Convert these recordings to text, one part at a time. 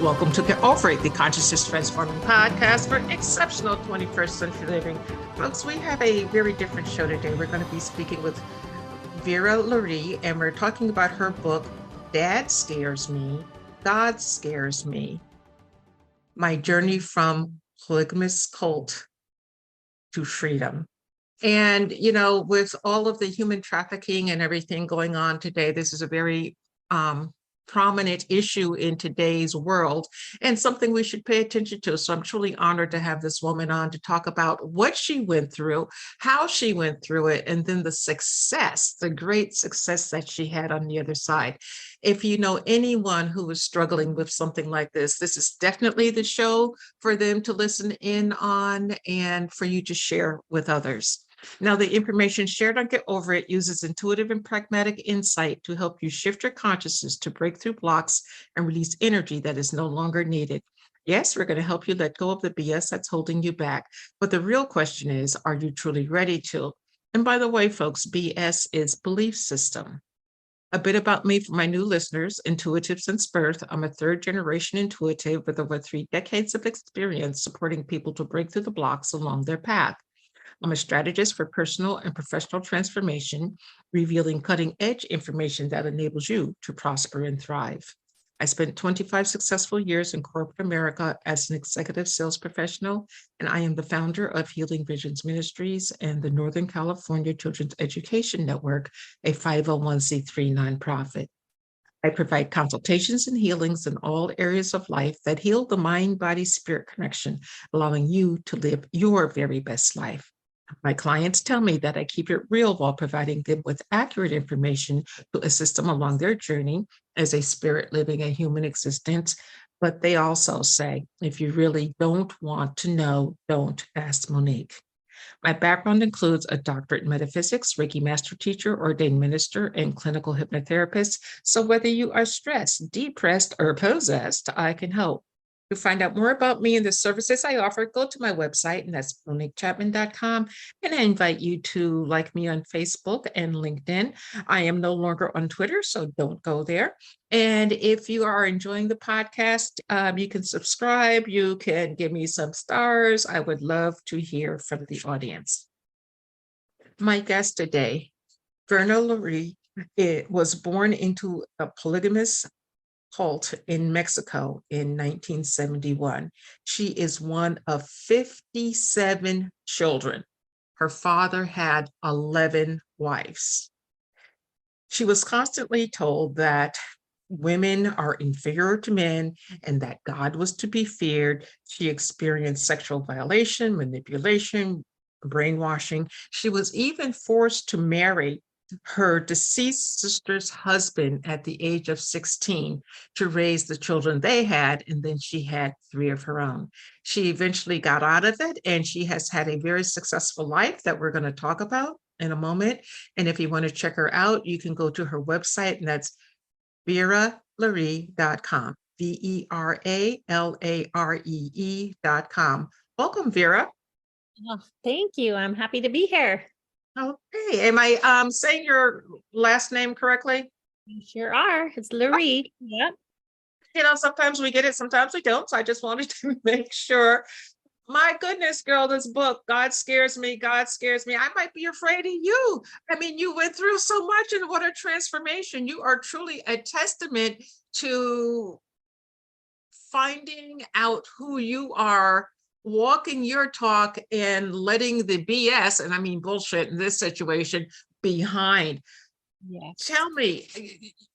Welcome to Get Over It, the Consciousness Transforming Podcast for exceptional 21st century living. Folks, we have a very different show today. We're going to be speaking with Vera Lurie, and we're talking about her book, Dad Scares Me, God Scares Me, My Journey from Polygamist Cult to Freedom. And, you know, with all of the human trafficking and everything going on today, this is a very prominent issue in today's world and something we should pay attention to. So I'm truly honored to have this woman on to talk about what she went through, how she went through it, and then the success, the great success that she had on the other side. If you know anyone who is struggling with something like this is definitely the show for them to listen in on and for you to share with others. Now, the information shared on Get Over It uses intuitive and pragmatic insight to help you shift your consciousness to break through blocks and release energy that is no longer needed. Yes, we're going to help you let go of the BS that's holding you back. But the real question is, are you truly ready to? And by the way, folks, BS is belief system. A bit about me for my new listeners, intuitive since birth. I'm a third-generation intuitive with over 3 decades of experience supporting people to break through the blocks along their path. I'm a strategist for personal and professional transformation, revealing cutting-edge information that enables you to prosper and thrive. I spent 25 successful years in corporate America as an executive sales professional, and I am the founder of Healing Visions Ministries and the Northern California Children's Education Network, a 501c3 nonprofit. I provide consultations and healings in all areas of life that heal the mind-body-spirit connection, allowing you to live your very best life. My clients tell me that I keep it real while providing them with accurate information to assist them along their journey as a spirit living a human existence. But they also say, if you really don't want to know, don't ask Monique. My background includes a doctorate in metaphysics, Reiki master teacher, ordained minister, and clinical hypnotherapist. So whether you are stressed, depressed, or possessed, I can help. To find out more about me and the services I offer, go to my website, and that's moniquechapman.com. And I invite you to like me on Facebook and LinkedIn. I am no longer on Twitter, so don't go there. And if you are enjoying the podcast, you can subscribe. You can give me some stars. I would love to hear from the audience. My guest today, Vera Lurie, was born into a polygamous cult in Mexico in 1971. She is one of 57 children. Her father had 11 wives. She was constantly told that women are inferior to men and that God was to be feared. She experienced sexual violation, manipulation, brainwashing. She was even forced to marry her deceased sister's husband at the age of 16 to raise the children they had, and then she had 3 of her own. She eventually got out of it, and she has had a very successful life that we're going to talk about in a moment. And if you want to check her out, you can go to her website, and that's VeraLurie.com, VeraLaree.com. Welcome, Vera. Oh, thank you. I'm happy to be here. Okay. Am I saying your last name correctly? You sure are. It's Lurie. Yep. You know, sometimes we get it, sometimes we don't. So I just wanted to make sure. My goodness, girl, this book, God Scares Me, God Scares Me. I might be afraid of you. I mean, you went through so much and what a transformation. You are truly a testament to finding out who you are walking your talk and letting the BS, and I mean bullshit in this situation, behind. Yes. Tell me,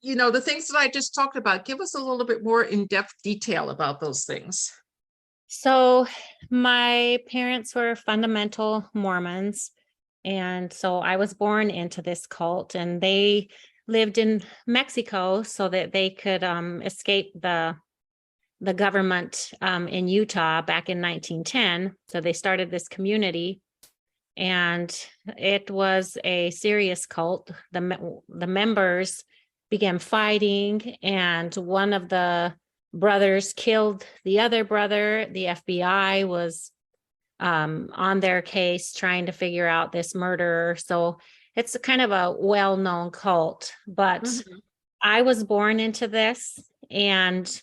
the things that I just talked about, give us a little bit more in-depth detail about those things. So my parents were fundamental Mormons. And so I was born into this cult, and they lived in Mexico so that they could escape the government in Utah back in 1910. So they started this community, and it was a serious cult. The members began fighting, and one of the brothers killed the other brother. The FBI was on their case trying to figure out this murderer. So it's a kind of a well-known cult, but Mhm. I was born into this, and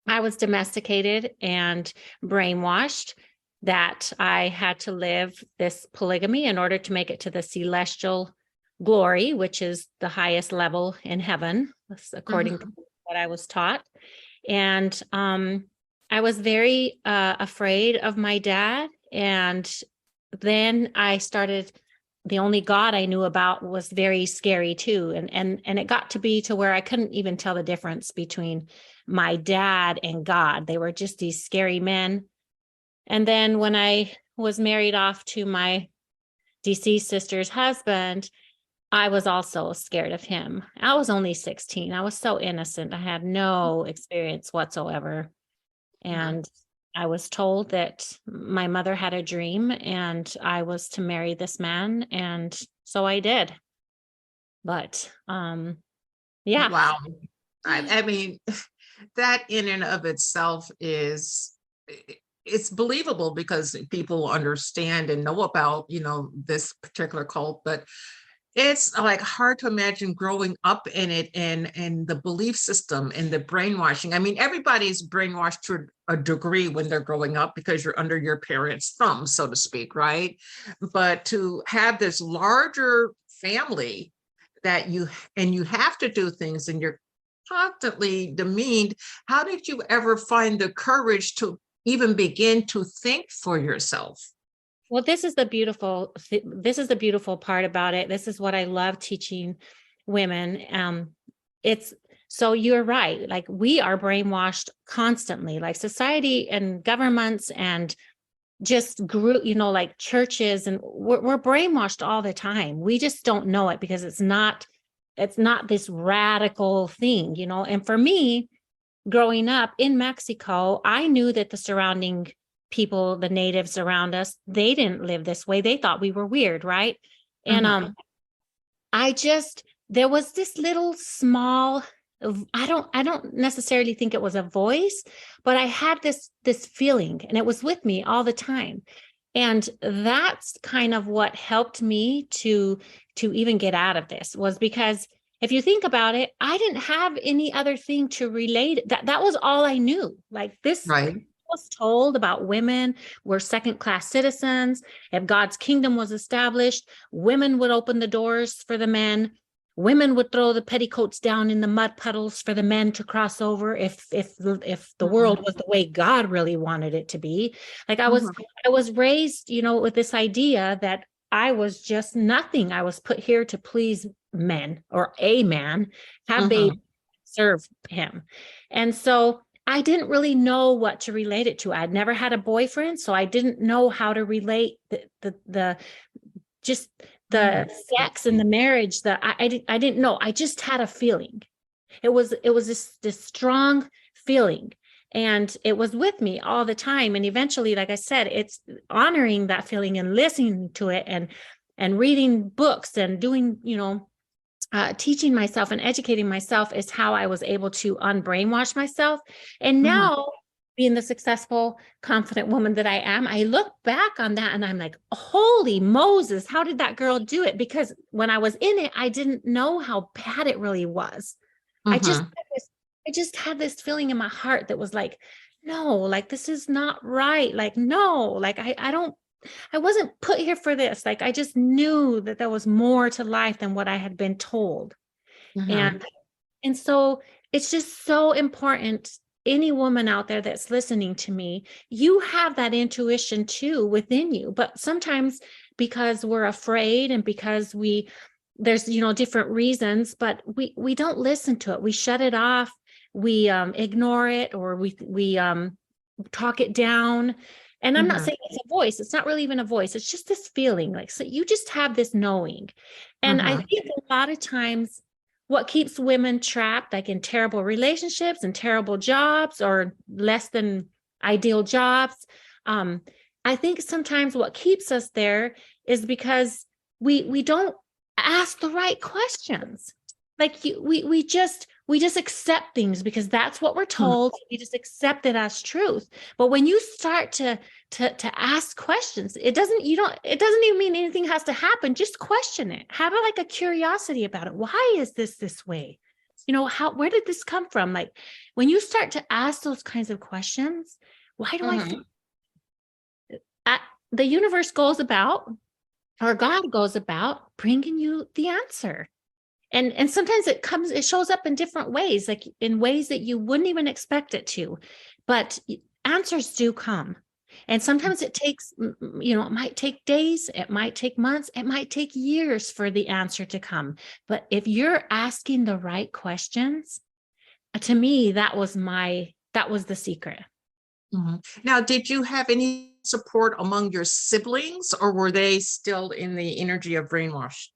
I was domesticated and brainwashed that I had to live this polygamy in order to make it to the celestial glory, which is the highest level in heaven, according to what I was taught. And I was very afraid of my dad. And then I started, the only God I knew about was very scary too. And it got to be to where I couldn't even tell the difference between my dad and God. They were just these scary men. And then when I was married off to my deceased sister's husband, I was also scared of him. I was only 16. I was so innocent. I had no experience whatsoever. And I was told that my mother had a dream and I was to marry this man. And so I did. But yeah. Wow. I mean, that in and of itself it's believable because people understand and know about, this particular cult, but it's like hard to imagine growing up in it and the belief system and the brainwashing. I mean, everybody's brainwashed to a degree when they're growing up because you're under your parents' thumb, so to speak, right? But to have this larger family that you have to do things and you're constantly demeaned, how did you ever find the courage to even begin to think for yourself? Well, this is the beautiful part about it. This is what I love teaching women. It's so you're right. Like, we are brainwashed constantly, like society and governments and just group, like churches, and we're brainwashed all the time. We just don't know it because it's not this radical thing, And for me, growing up in Mexico, I knew that the surrounding people, the natives around us, they didn't live this way. They thought we were weird, right? And there was this little small, I don't necessarily think it was a voice, but I had this feeling, and it was with me all the time. And that's kind of what helped me to even get out of this, was because if you think about it, I didn't have any other thing to relate. That was all I knew. Like, this Right. was told about women were second-class citizens. If God's kingdom was established, women would open the doors for the men. Women would throw the petticoats down in the mud puddles for the men to cross over if the world was the way God really wanted it to be. Like, I was raised, with this idea that I was just nothing. I was put here to please men, or a man, have babies, serve him. And so I didn't really know what to relate it to. I'd never had a boyfriend, so I didn't know how to relate the sex and the marriage. I didn't know. I just had a feeling. It was this strong feeling, and it was with me all the time. And eventually, like I said, it's honoring that feeling and listening to it and reading books and doing, teaching myself and educating myself is how I was able to unbrainwash myself. And now, being the successful, confident woman that I am, I look back on that and I'm like, holy Moses, how did that girl do it? Because when I was in it, I didn't know how bad it really was. I just had this feeling in my heart that was like, no, like, this is not right. Like, no, like, I wasn't put here for this. Like, I just knew that there was more to life than what I had been told. And so it's just so important any woman out there that's listening to me, you have that intuition too within you. But sometimes because we're afraid and because there's, different reasons, but we don't listen to it. We shut it off. We ignore it, or we talk it down. And I'm not saying it's a voice. It's not really even a voice. It's just this feeling, like, so you just have this knowing. And I think a lot of times what keeps women trapped, like in terrible relationships and terrible jobs or less than ideal jobs, I think sometimes what keeps us there is because we don't ask the right questions. Like we just accept things because that's what we're told. We just accept it as truth. But when you start to ask questions, it doesn't even mean anything has to happen. Just question it. Have like a curiosity about it. Why is this way? Where did this come from? Like when you start to ask those kinds of questions, why do I feel the universe goes about, or God goes about bringing you the answer. And sometimes it shows up in different ways, like in ways that you wouldn't even expect it to, but answers do come. And sometimes it takes, it might take days, it might take months, it might take years for the answer to come. But if you're asking the right questions, to me, that was the secret. Now, did you have any support among your siblings, or were they still in the energy of brainwash?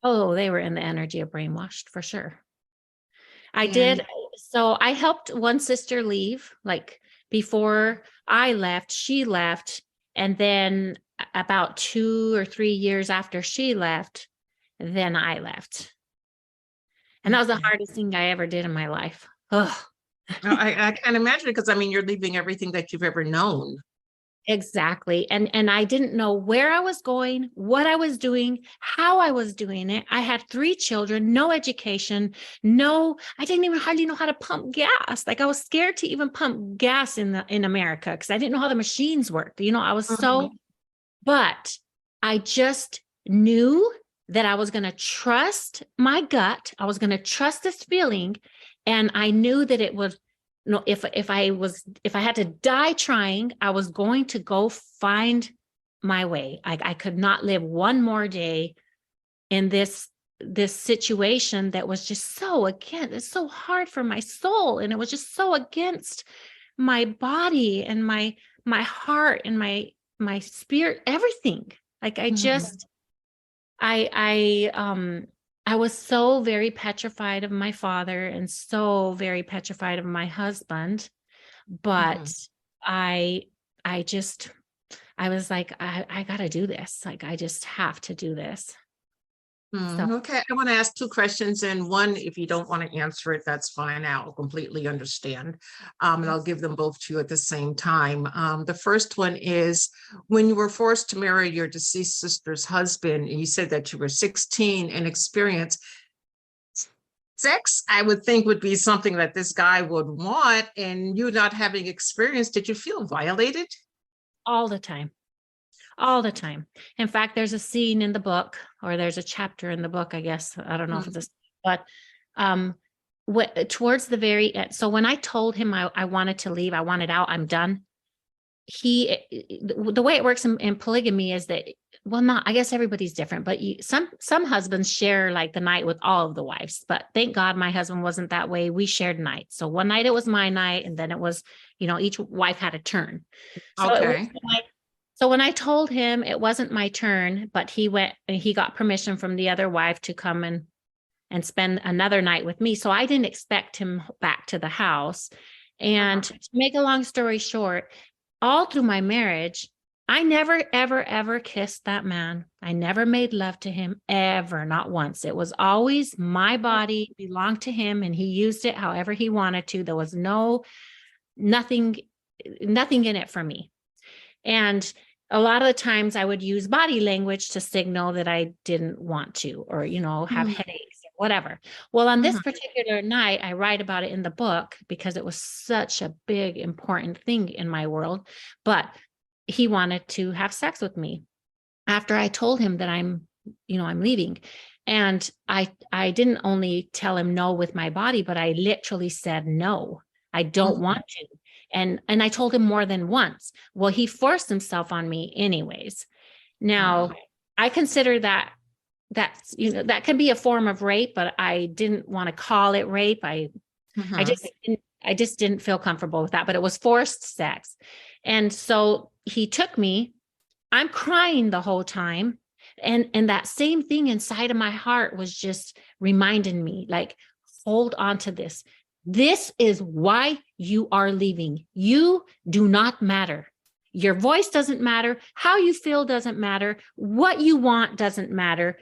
Oh, they were in the energy of brainwashed for sure. I did. So I helped one sister leave, like before I left, she left. And then about 2 or 3 years after she left, then I left. And that was the hardest thing I ever did in my life. Ugh. I can't imagine it, because I mean, you're leaving everything that you've ever known. Exactly. And I didn't know where I was going, what I was doing, how I was doing it. I had 3 children, no education, I didn't even hardly know how to pump gas. Like I was scared to even pump gas in America because I didn't know how the machines worked. I was but I just knew that I was going to trust my gut. I was going to trust this feeling. And I knew that it was, if I had to die trying, I was going to go find my way. I could not live one more day in this situation that was just it's so hard for my soul. And it was just so against my body and my heart and my spirit, everything. Like I was so very petrified of my father and so very petrified of my husband, but I was like, I got to do this. Like, I just have to do this. Okay, I want to ask 2 questions, and one, if you don't want to answer it, that's fine. I'll completely understand. And I'll give them both to you at the same time. The first one is, when you were forced to marry your deceased sister's husband, and you said that you were 16 and experienced sex, I would think would be something that this guy would want, and you not having experience, did you feel violated? All the time. All the time. In fact, there's a scene in the book, or there's a chapter in the book, I guess. I don't know if it's but towards the very end. So when I told him I wanted to leave, I wanted out, I'm done. The way it works in polygamy is that, I guess everybody's different, but some husbands share like the night with all of the wives, but thank God my husband wasn't that way. We shared nights. So one night it was my night, and then it was, each wife had a turn. So when I told him it wasn't my turn, but he got permission from the other wife to come and spend another night with me. So I didn't expect him back to the house. And to make a long story short, all through my marriage, I never, ever, ever kissed that man. I never made love to him, ever, not once. It was always my body belonged to him, and he used it however he wanted to. There was nothing in it for me. And a lot of the times I would use body language to signal that I didn't want to, or, have headaches or whatever. Well, on this particular night, I write about it in the book because it was such a big, important thing in my world. But he wanted to have sex with me after I told him that I'm leaving. And I didn't only tell him no with my body, but I literally said no. I don't Mhm. want to. And I told him more than once. Well, he forced himself on me anyways. Now, Mhm. I consider that's, that can be a form of rape, but I didn't want to call it rape. Mhm. I just didn't feel comfortable with that, but it was forced sex. And so he took me. I'm crying the whole time. And that same thing inside of my heart was just reminding me, like, hold on to this. This is why you are leaving. You do not matter. Your voice doesn't matter. How you feel doesn't matter. What you want doesn't matter.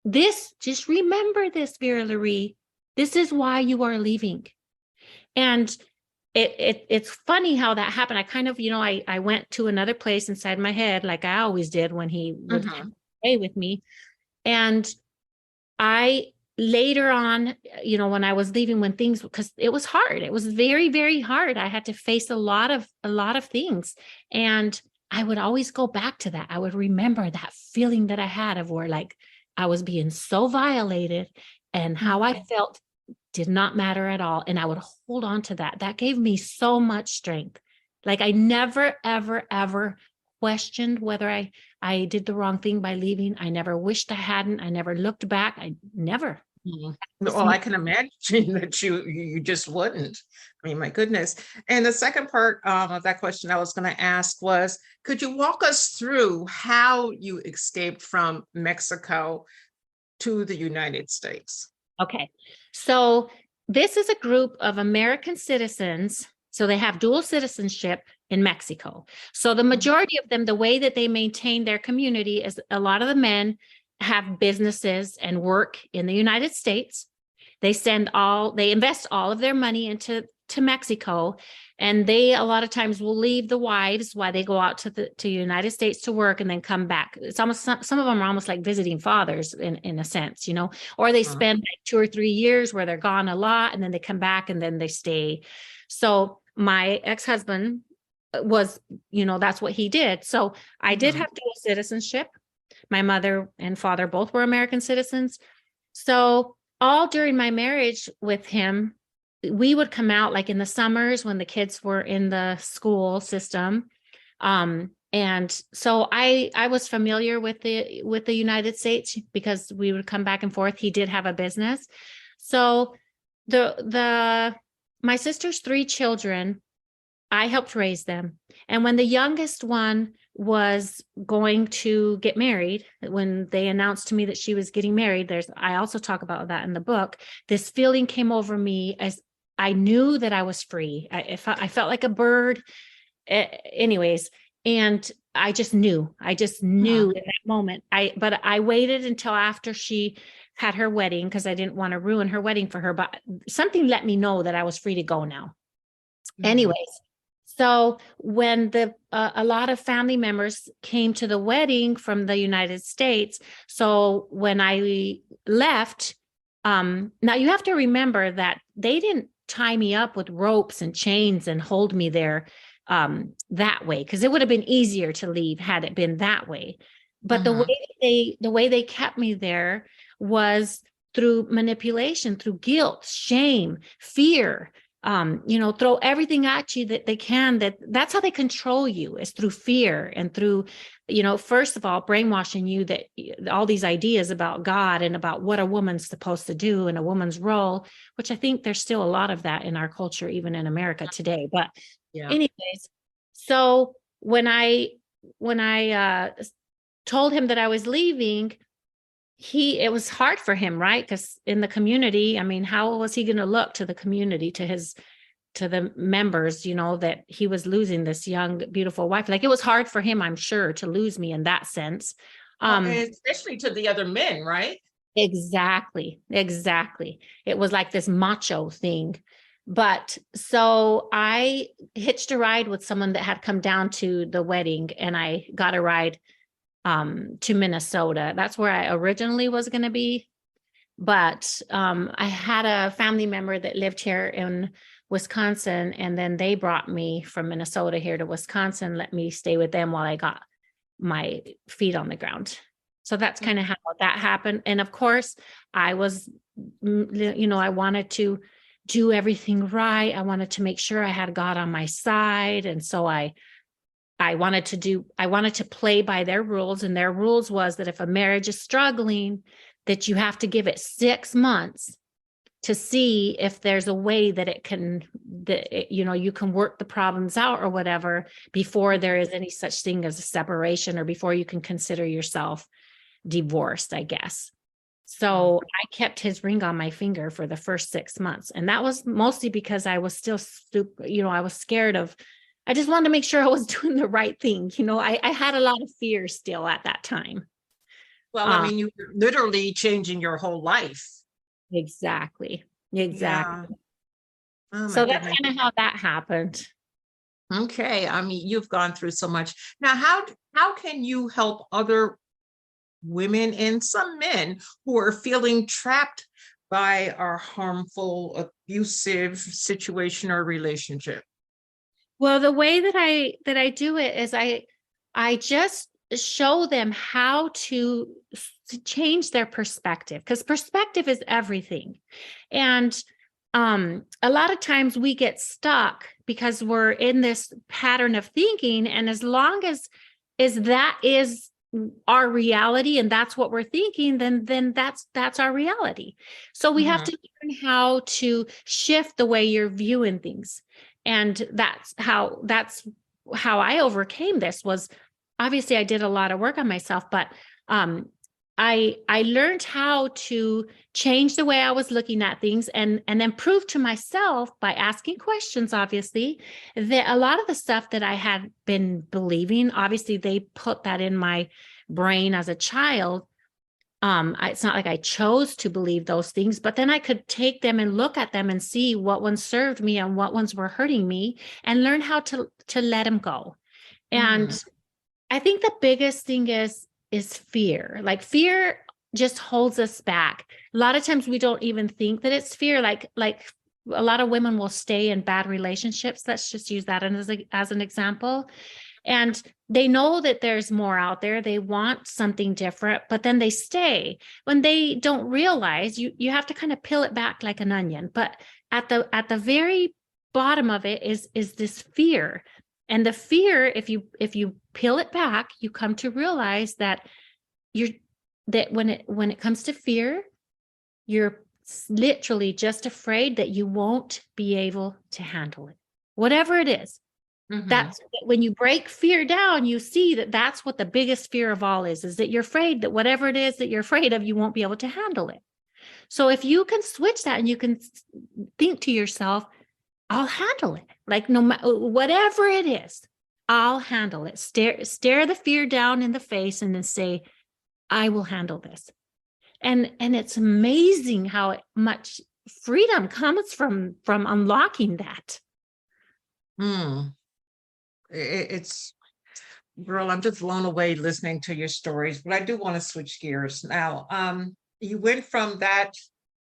Just remember this, Vera Marie. This is why you are leaving. And it's funny how that happened. I kind of, I went to another place inside my head, like I always did when he would Mhm. play with me. And I later on, when I was leaving, when things, because it was hard, it was very, very hard. I had to face a lot of things. And I would always go back to that. I would remember that feeling that I had of where, like, I was being so violated and how I Mhm. felt did not matter at all. And I would hold on to that. That gave me so much strength. Like, I never, ever, ever questioned whether I did the wrong thing by leaving. I never wished I hadn't. I never looked back. I never. Mhm. Just Well, I can imagine that you just wouldn't. I mean, my goodness. And the second part of that question I was going to ask was, could you walk us through how you escaped from Mexico to the United States? Okay. So this is a group of American citizens. So they have dual citizenship in Mexico. So the Mhm. majority of them, the way that they maintain their community is a lot of the men have businesses and work in the United States. They invest all of their money into Mexico, and they a lot of times will leave the wives while they go out to United States to work and then come back. It's almost, some of them are almost like visiting fathers in a sense, or they Mhm. spend like 2 or 3 years where they're gone a lot and then they come back and then they stay. So my ex-husband was, that's what he did. So I did Mhm. have dual citizenship. My mother and father both were American citizens. So all during my marriage with him, we would come out like in the summers when the kids were in the school system. And so I was familiar with the United States because we would come back and forth. He did have a business. So the my sister's 3 children, I helped raise them. And when the youngest one was going to get married, when they announced to me that she was getting married, I also talk about that in the book. This feeling came over me as I knew that I was free. I felt like a bird. Anyways, and I just knew in that moment. But I waited until after she had her wedding because I didn't want to ruin her wedding for her. But something let me know that I was free to go now. Mhm. Anyways, so when a lot of family members came to the wedding from the United States, so when I left, now you have to remember that they didn't tie me up with ropes and chains and hold me there that way, because it would have been easier to leave had it been that way. But Mhm. the way they kept me there was through manipulation, through guilt, shame, fear, throw everything at you that they can. That's how they control you, is through fear and through, first of all, brainwashing you that all these ideas about God and about what a woman's supposed to do and a woman's role, which I think there's still a lot of that in our culture, even in America today. But Yeah. anyways, so when I told him that I was leaving, it was hard for him, right? Because in the community, I mean, how was he going to look to the community, to the members, that he was losing this young, beautiful wife? Like, it was hard for him, I'm sure, to lose me in that sense. Well, Um, and especially to the other men, right? exactly, exactly. It was like this macho thing. But so I hitched a ride with someone that had come down to the wedding, and I got a ride to Minnesota. That's where I originally was going to be. But I had a family member that lived here in Wisconsin, and then they brought me from Minnesota here to Wisconsin, let me stay with them while I got my feet on the ground. So that's kind of how that happened. And of course, I was, I wanted to do everything right. I wanted to make sure I had God on my side. And so I wanted to play by their rules. And their rules was that if a marriage is struggling, that you have to give it 6 months to see if there's a way that you can work the problems out or whatever before there is any such thing as a separation, or before you can consider yourself divorced, I guess. So I kept his ring on my finger for the first 6 months. And that was mostly because I was still I was scared I just wanted to make sure I was doing the right thing. I had a lot of fear still at that time. Well, I mean, you were literally changing your whole life. Exactly. Yeah. Oh, So my that's goodness. kind of how that happened. Okay. I mean, you've gone through so much. Now, how can you help other women and some men who are feeling trapped by our harmful, abusive situation or relationship? Well, the way that I do it is I just show them how to change their perspective, because perspective is everything. And a lot of times we get stuck because we're in this pattern of thinking, and as long as that is our reality and that's what we're thinking, then that's our reality. So we have to learn how to shift the way you're viewing things. And that's how I overcame this. Was obviously I did a lot of work on myself, but I learned how to change the way I was looking at things, and then prove to myself by asking questions, obviously, that a lot of the stuff that I had been believing, obviously they put that in my brain as a child. It's not like I chose to believe those things, but then I could take them and look at them and see what ones served me and what ones were hurting me, and learn how to let them go. And I think the biggest thing is fear. Like, fear just holds us back. A lot of times we don't even think that it's fear. Like a lot of women will stay in bad relationships. Let's just use that as an example. And they know that there's more out there. They want something different, but then they stay. When they don't realize, you have to kind of peel it back like an onion. But at the very bottom of it is this fear. And the fear, if you peel it back, you come to realize that when it comes to fear, you're literally just afraid that you won't be able to handle it, whatever it is. That's when you break fear down, you see that that's what the biggest fear of all is that you're afraid that whatever it is that you're afraid of, you won't be able to handle it. So if you can switch that and you can think to yourself, I'll handle it. Like, no matter whatever it is, I'll handle it. Stare the fear down in the face and then say, I will handle this. And it's amazing how much freedom comes from unlocking that. It's, girl, I'm just blown away listening to your stories, but I do want to switch gears now. You went from that,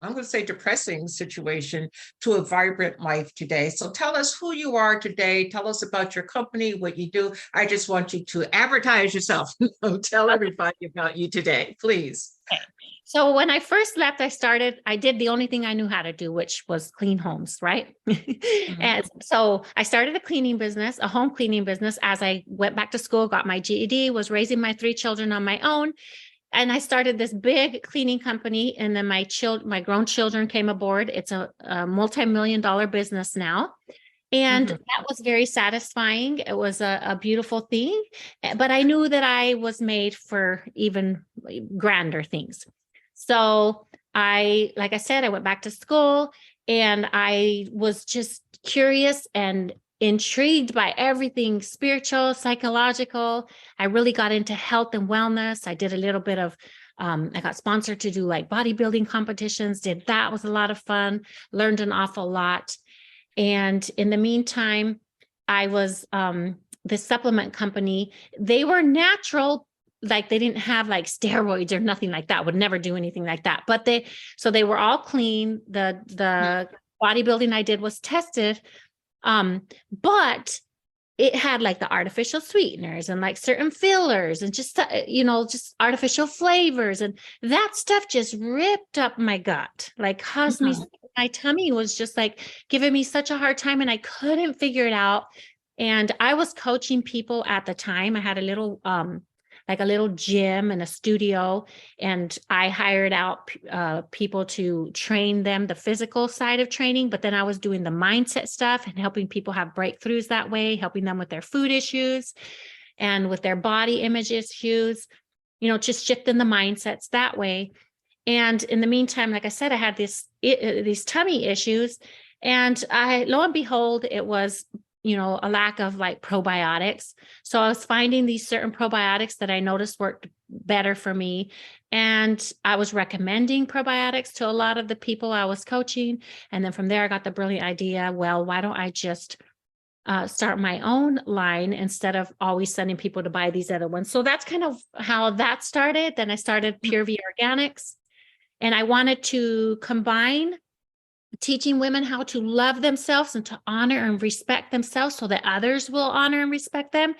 I'm going to say, depressing situation to a vibrant life today. So tell us who you are today. Tell us about your company, what you do. I just want you to advertise yourself. Tell everybody about you today, please. Okay. So when I first left, I did the only thing I knew how to do, which was clean homes, right? And so I started a home cleaning business, as I went back to school, got my GED, was raising my 3 children on my own. And I started this big cleaning company, and then my grown children came aboard. It's a multi-million-dollar business now. And that was very satisfying. It was a beautiful thing, but I knew that I was made for even grander things. So like I said, I went back to school, and I was just curious and intrigued by everything spiritual, psychological. I really got into health and wellness. I did a little bit of, I got sponsored to do like bodybuilding competitions, did that, was a lot of fun, learned an awful lot. And in the meantime, I was, the supplement company, they were natural, like they didn't have like steroids or nothing like that, would never do anything like that. But they were all clean. The bodybuilding I did was tested, but it had like the artificial sweeteners and like certain fillers and just artificial flavors. And that stuff just ripped up my gut, like caused me my tummy was just like giving me such a hard time and I couldn't figure it out. And I was coaching people at the time. I had a little, like a little gym and a studio, and I hired out people to train them the physical side of training. But then I was doing the mindset stuff and helping people have breakthroughs that way, helping them with their food issues and with their body image issues, just shifting the mindsets that way. And in the meantime, like I said, I had these tummy issues, and lo and behold, it was, a lack of like probiotics. So I was finding these certain probiotics that I noticed worked better for me. And I was recommending probiotics to a lot of the people I was coaching. And then from there, I got the brilliant idea, well, why don't I just start my own line instead of always sending people to buy these other ones? So that's kind of how that started. Then I started Pure V Organics. And I wanted to combine teaching women how to love themselves and to honor and respect themselves so that others will honor and respect them,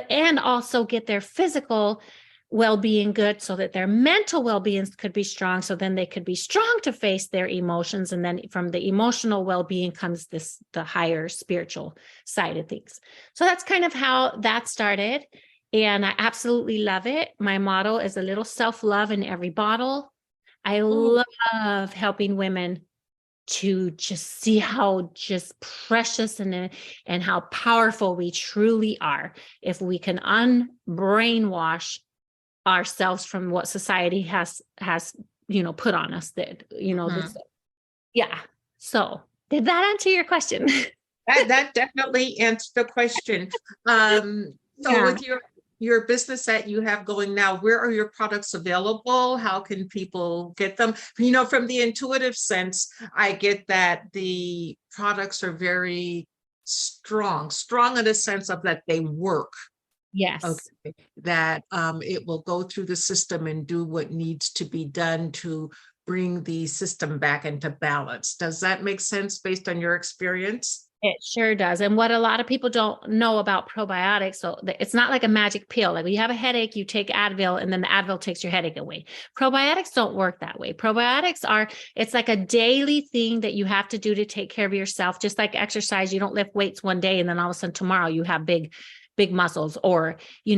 and also get their physical well-being good so that their mental well-being could be strong. So then they could be strong to face their emotions. And then from the emotional well-being comes the higher spiritual side of things. So that's kind of how that started. And I absolutely love it. My motto is a little self-love in every bottle. I love helping women to just see how just precious and how powerful we truly are if we can unbrainwash ourselves from what society has put on us that yeah. So did that answer your question? That definitely answered the question. With your business that you have going now, where are your products available? How can people get them? From the intuitive sense, I get that the products are very strong in the sense of that they work. Yes. Okay. That it will go through the system and do what needs to be done to bring the system back into balance. Does that make sense based on your experience? It sure does. And what a lot of people don't know about probiotics, so it's not like a magic pill. Like when you have a headache, you take Advil and then the Advil takes your headache away. Probiotics don't work that way. It's like a daily thing that you have to do to take care of yourself. Just like exercise, you don't lift weights one day and then all of a sudden tomorrow you have big muscles, or, you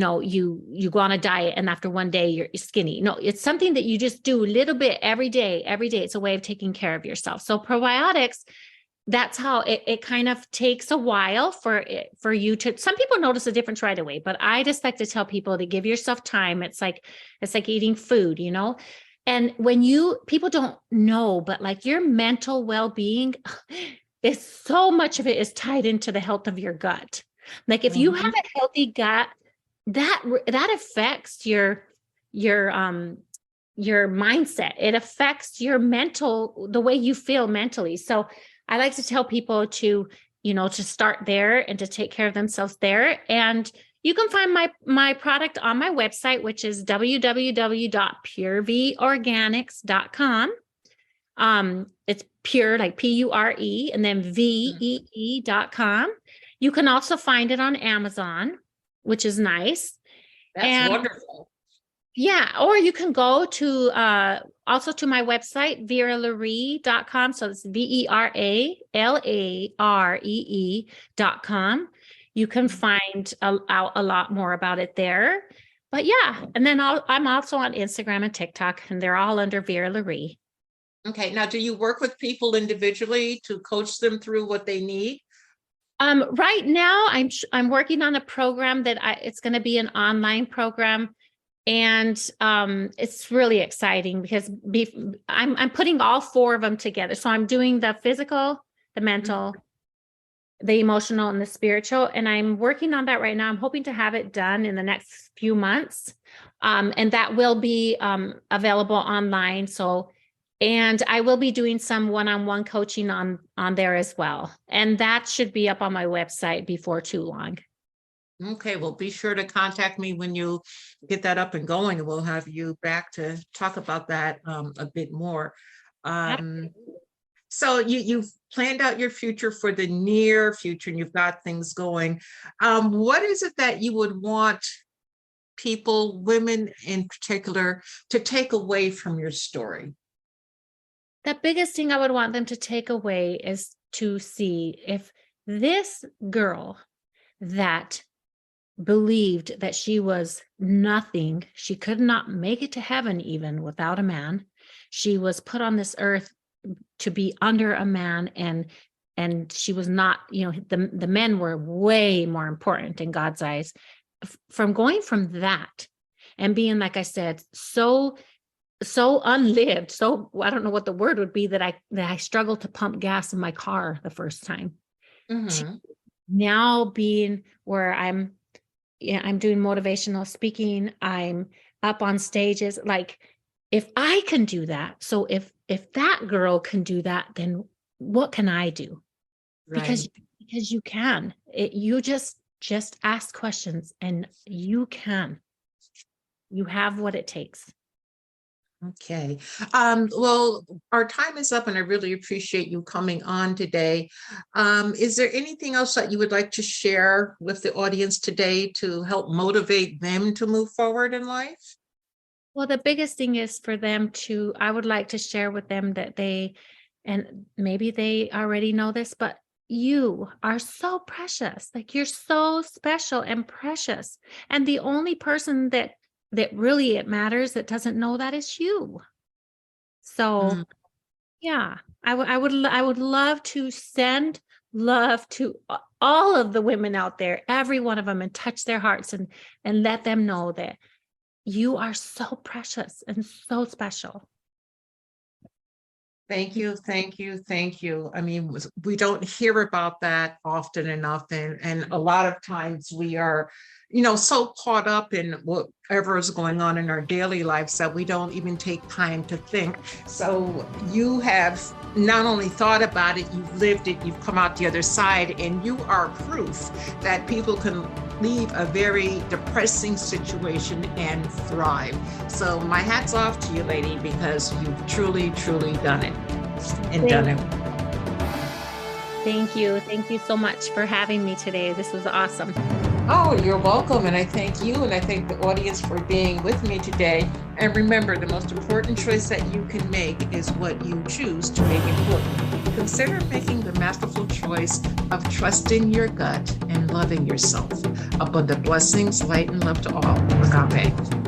go on a diet and after one day you're skinny. No, it's something that you just do a little bit every day. It's a way of taking care of yourself. So probiotics, that's how it kind of takes a while for you to, some people notice a difference right away, but I just like to tell people to give yourself time. It's like eating food, and people don't know, but like your mental well-being is so much of it is tied into the health of your gut. Like if you have a healthy gut, that affects your mindset. It affects your the way you feel mentally. So I like to tell people to start there and to take care of themselves there. And you can find my product on my website, which is www.purevorganics.com. It's pure, like Pure, and then VEE.com. You can also find it on Amazon, which is nice. That's wonderful. Yeah. Or you can go to also to my website, veralaree.com. So it's VERALAREE.com. You can find out a lot more about it there. But yeah. And then I'm also on Instagram and TikTok, and they're all under Vera Laree. Okay. Now, do you work with people individually to coach them through what they need? Right now, I'm working on a program that it's going to be an online program. And it's really exciting because I'm putting all four of them together. So I'm doing the physical, the mental, the emotional, and the spiritual. And I'm working on that right now. I'm hoping to have it done in the next few months. And that will be available online. And I will be doing some one-on-one coaching on there as well. And that should be up on my website before too long. Okay, well, be sure to contact me when you get that up and going, and we'll have you back to talk about that a bit more. So you've planned out your future for the near future, and you've got things going. What is it that you would want people, women in particular, to take away from your story? the biggest thing I would want them to take away is to see if this girl that believed that she was nothing, she could not make it to heaven even without a man. She was put on this earth to be under a man, and she was not, the men were way more important in God's eyes. From going from that and being, like I said, so unlived, so I don't know what the word would be, that I struggled to pump gas in my car the first time, Mm-hmm. to now being where I'm doing motivational speaking, I'm up on stages. Like, if I can do that, so if that girl can do that, then what can I do? Right. Because you can. You just ask questions, and you have what it takes. Okay. Well, our time is up, and I really appreciate you coming on today. Is there anything else that you would like to share with the audience today to help motivate them to move forward in life? Well, the biggest thing is for them I would like to share with them that and maybe they already know this, but you are so precious. Like, you're so special and precious. And the only person that really it matters that doesn't know that is you. So yeah, I would love to send love to all of the women out there, every one of them, and touch their hearts and let them know that you are so precious and so special. Thank you, thank you, thank you. I mean, we don't hear about that often enough, and a lot of times we are, so caught up in whatever is going on in our daily lives that we don't even take time to think. So you have not only thought about it, you've lived it, you've come out the other side, and you are proof that people can leave a very depressing situation and thrive. So my hat's off to you, lady, because you've truly, truly done it and done it. Thank you. Thank you so much for having me today. This was awesome. Oh, you're welcome. And I thank you, and I thank the audience for being with me today. And remember, the most important choice that you can make is what you choose to make important. Consider making the masterful choice of trusting your gut and loving yourself. Abundant blessings, light, and love to all. Agape.